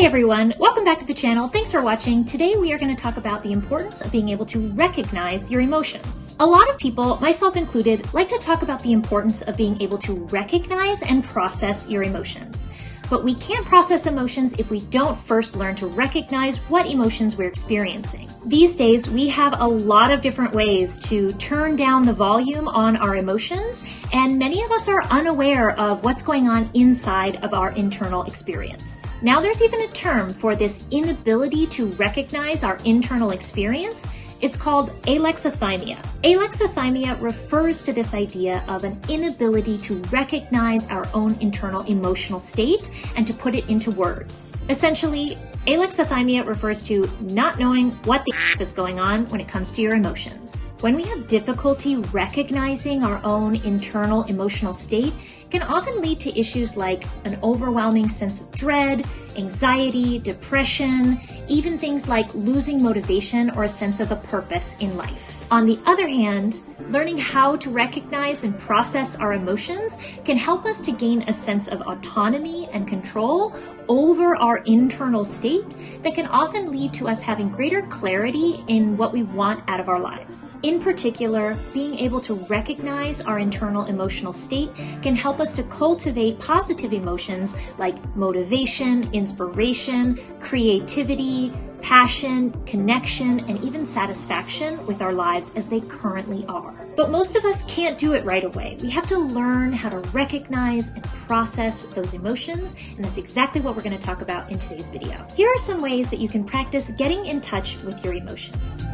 Hey everyone, welcome back to the channel. Thanks for watching. Today we are going to talk about the importance of being able to recognize your emotions. A lot of people, myself included, like to talk about the importance of being able to recognize and process your emotions. But we can't process emotions if we don't first learn to recognize what emotions we're experiencing. These days, we have a lot of different ways to turn down the volume on our emotions, and many of us are unaware of what's going on inside of our internal experience. Now, there's even a term for this inability to recognize our internal experience. It's called alexithymia. Alexithymia refers to this idea of an inability to recognize our own internal emotional state and to put it into words. Essentially, alexithymia refers to not knowing what the is going on when it comes to your emotions. When we have difficulty recognizing our own internal emotional state, it can often lead to issues like an overwhelming sense of dread, anxiety, depression, even things like losing motivation or a sense of a purpose in life. On the other hand, learning how to recognize and process our emotions can help us to gain a sense of autonomy and control over our internal state that can often lead to us having greater clarity in what we want out of our lives. In particular, being able to recognize our internal emotional state can help us to cultivate positive emotions like motivation, inspiration, creativity, passion, connection, and even satisfaction with our lives as they currently are. But most of us can't do it right away. We have to learn how to recognize and process those emotions, and that's exactly what we're going to talk about in today's video. Here are some ways that you can practice getting in touch with your emotions.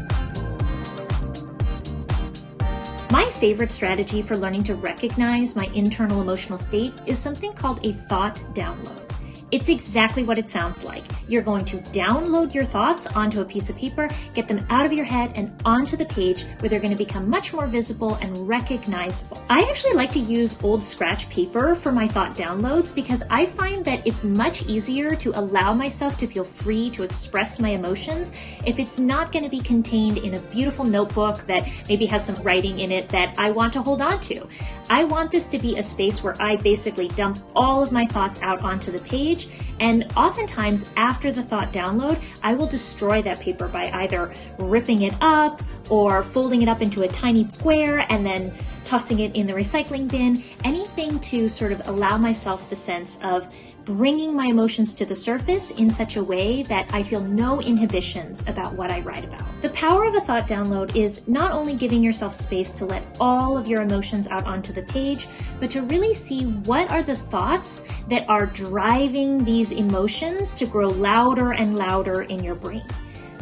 My favorite strategy for learning to recognize my internal emotional state is something called a thought download. It's exactly what it sounds like. You're going to download your thoughts onto a piece of paper, get them out of your head and onto the page where they're going to become much more visible and recognizable. I actually like to use old scratch paper for my thought downloads because I find that it's much easier to allow myself to feel free to express my emotions if it's not going to be contained in a beautiful notebook that maybe has some writing in it that I want to hold on to. I want this to be a space where I basically dump all of my thoughts out onto the page. And oftentimes after the thought download, I will destroy that paper by either ripping it up or folding it up into a tiny square and then tossing it in the recycling bin, anything to sort of allow myself the sense of bringing my emotions to the surface in such a way that I feel no inhibitions about what I write about. The power of a thought download is not only giving yourself space to let all of your emotions out onto the page, but to really see what are the thoughts that are driving these emotions to grow louder and louder in your brain.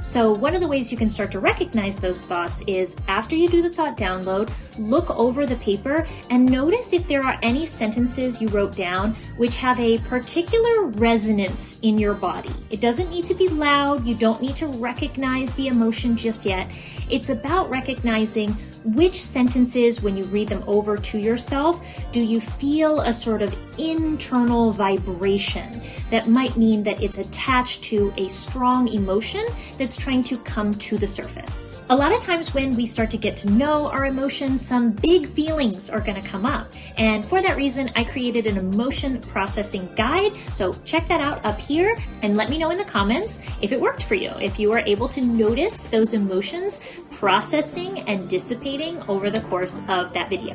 So one of the ways you can start to recognize those thoughts is after you do the thought download, look over the paper and notice if there are any sentences you wrote down which have a particular resonance in your body. It doesn't need to be loud. You don't need to recognize the emotion just yet. It's about recognizing which sentences, when you read them over to yourself, do you feel a sort of internal vibration that might mean that it's attached to a strong emotion that's trying to come to the surface. A lot of times when we start to get to know our emotions, some big feelings are going to come up. And for that reason, I created an emotion processing guide. So check that out up here and let me know in the comments if it worked for you, if you were able to notice those emotions processing and dissipating over the course of that video.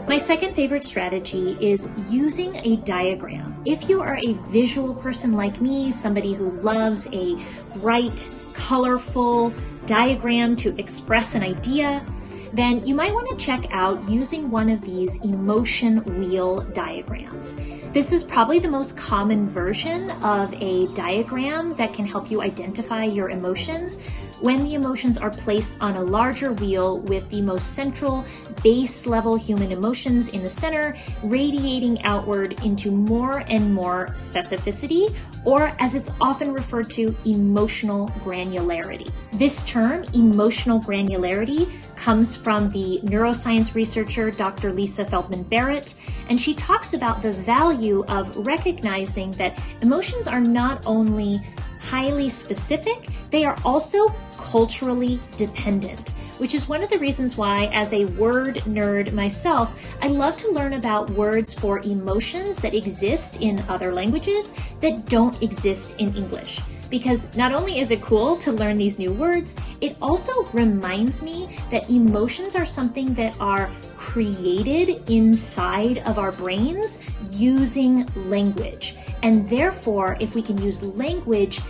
My second favorite strategy is using a diagram. If you are a visual person like me, somebody who loves a bright, colorful diagram to express an idea, then you might want to check out using one of these emotion wheel diagrams. This is probably the most common version of a diagram that can help you identify your emotions when the emotions are placed on a larger wheel with the most central base level human emotions in the center, radiating outward into more and more specificity, or as it's often referred to, emotional granularity. This term, emotional granularity, comes from the neuroscience researcher Dr. Feldman Barrett, and she talks about the value of recognizing that emotions are not only highly specific, they are also culturally dependent. which is one of the reasons why, as a word nerd myself, I love to learn about words for emotions that exist in other languages that don't exist in English. Because not only is it cool to learn these new words, it also reminds me that emotions are something that are created inside of our brains using language. And therefore, if we can use language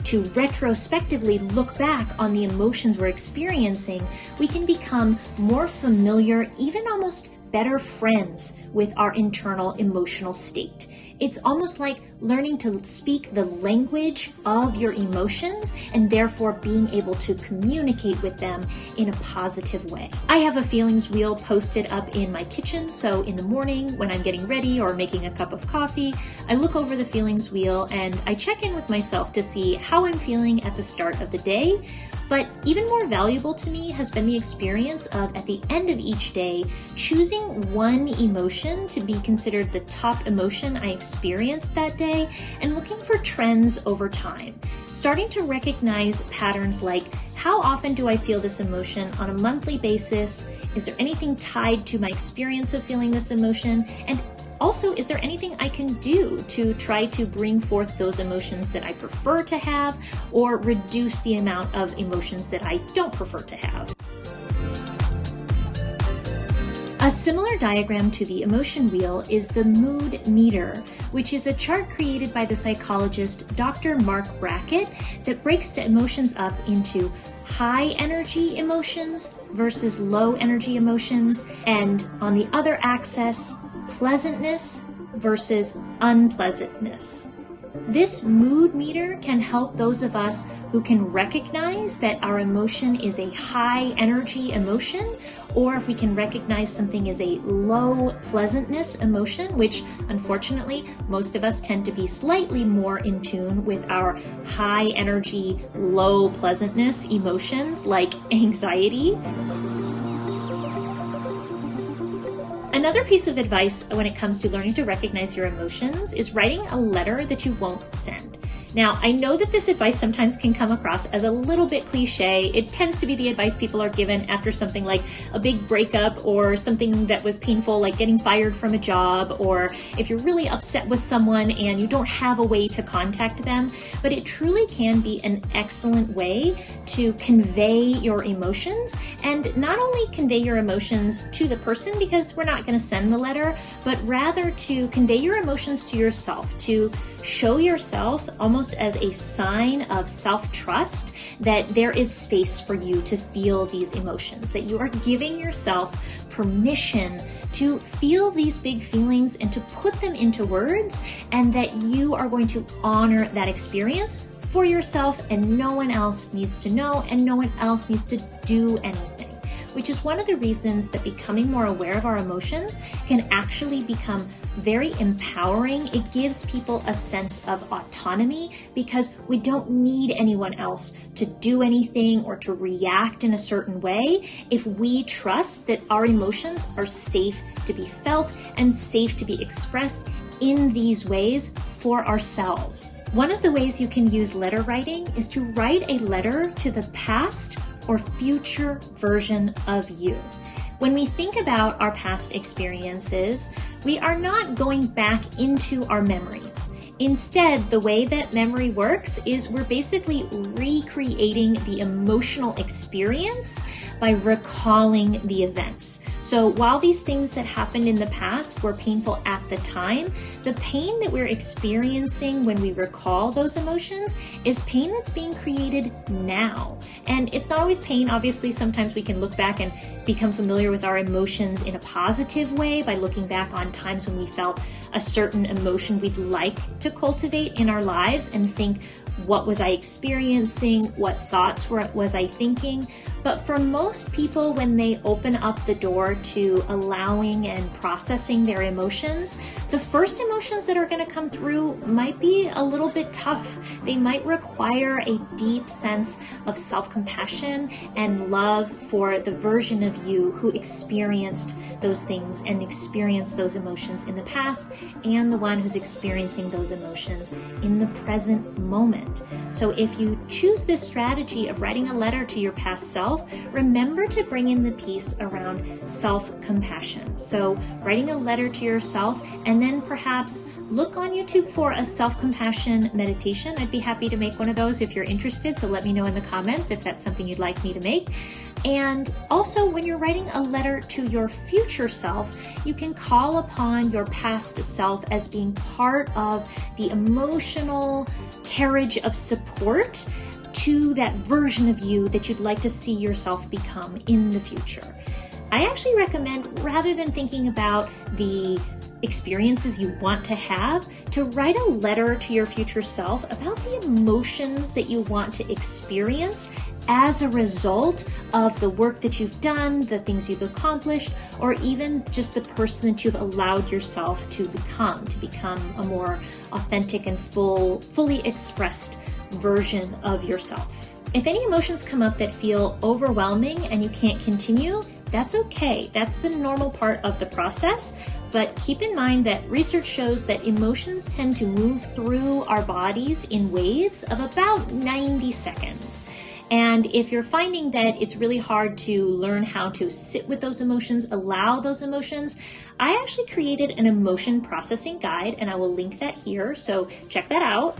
to retrospectively look back on the emotions we're experiencing, we can become more familiar, even almost better friends with our internal emotional state. It's almost like learning to speak the language of your emotions and therefore being able to communicate with them in a positive way. I have a feelings wheel posted up in my kitchen, so in the morning when I'm getting ready or making a cup of coffee, I look over the feelings wheel and I check in with myself to see how I'm feeling at the start of the day. But even more valuable to me has been the experience of, at the end of each day, choosing one emotion to be considered the top emotion I experienced that day and looking for trends over time. Starting to recognize patterns like, how often do I feel this emotion on a monthly basis? Is there anything tied to my experience of feeling this emotion? And also, is there anything I can do to try to bring forth those emotions that I prefer to have or reduce the amount of emotions that I don't prefer to have? A similar diagram to the emotion wheel is the mood meter, which is a chart created by the psychologist Dr. Marc Brackett that breaks the emotions up into high energy emotions versus low energy emotions, and on the other axis, pleasantness versus unpleasantness. This mood meter can help those of us who can recognize that our emotion is a high energy emotion, or if we can recognize something as a low pleasantness emotion, which unfortunately most of us tend to be slightly more in tune with our high energy, low pleasantness emotions like anxiety. Another piece of advice when it comes to learning to recognize your emotions is writing a letter that you won't send. Now, I know that this advice sometimes can come across as a little bit cliche. It tends to be the advice people are given after something like a big breakup or something that was painful, like getting fired from a job, or if you're really upset with someone and you don't have a way to contact them. But it truly can be an excellent way to convey your emotions, and not only convey your emotions to the person, because we're not going to send the letter, but rather to convey your emotions to yourself, to show yourself almost as a sign of self-trust that there is space for you to feel these emotions, that you are giving yourself permission to feel these big feelings and to put them into words, and that you are going to honor that experience for yourself, and no one else needs to know and no one else needs to do anything. Which is one of the reasons that becoming more aware of our emotions can actually become very empowering. It gives people a sense of autonomy because we don't need anyone else to do anything or to react in a certain way if we trust that our emotions are safe to be felt and safe to be expressed in these ways for ourselves. One of the ways you can use letter writing is to write a letter to the past or future version of you. When we think about our past experiences, we are not going back into our memories. Instead, the way that memory works is we're basically recreating the emotional experience by recalling the events. So while these things that happened in the past were painful at the time, the pain that we're experiencing when we recall those emotions is pain that's being created now. And it's not always pain. Obviously, sometimes we can look back and become familiar with our emotions in a positive way by looking back on times when we felt a certain emotion we'd like to cultivate in our lives and think, what was I experiencing? What thoughts was I thinking? But for most people, when they open up the door to allowing and processing their emotions, the first emotions that are going to come through might be a little bit tough. They might require a deep sense of self-compassion and love for the version of you who experienced those things and experienced those emotions in the past, and the one who's experiencing those emotions in the present moment. So if you choose this strategy of writing a letter to your past self, remember to bring in the piece around self-compassion. So writing a letter to yourself, and then perhaps look on YouTube for a self-compassion meditation. I'd be happy to make one of those if you're interested, so let me know in the comments if that's something you'd like me to make. And also, when you're writing a letter to your future self, you can call upon your past self as being part of the emotional carriage of support to that version of you that you'd like to see yourself become in the future. I actually recommend, rather than thinking about the experiences you want to have, to write a letter to your future self about the emotions that you want to experience as a result of the work that you've done, the things you've accomplished, or even just the person that you've allowed yourself to become a more authentic and fully expressed version of yourself. If any emotions come up that feel overwhelming and you can't continue, that's okay. That's the normal part of the process. But keep in mind that research shows that emotions tend to move through our bodies in waves of about 90 seconds. And if you're finding that it's really hard to learn how to sit with those emotions, allow those emotions, I actually created an emotion processing guide, and I will link that here, so check that out.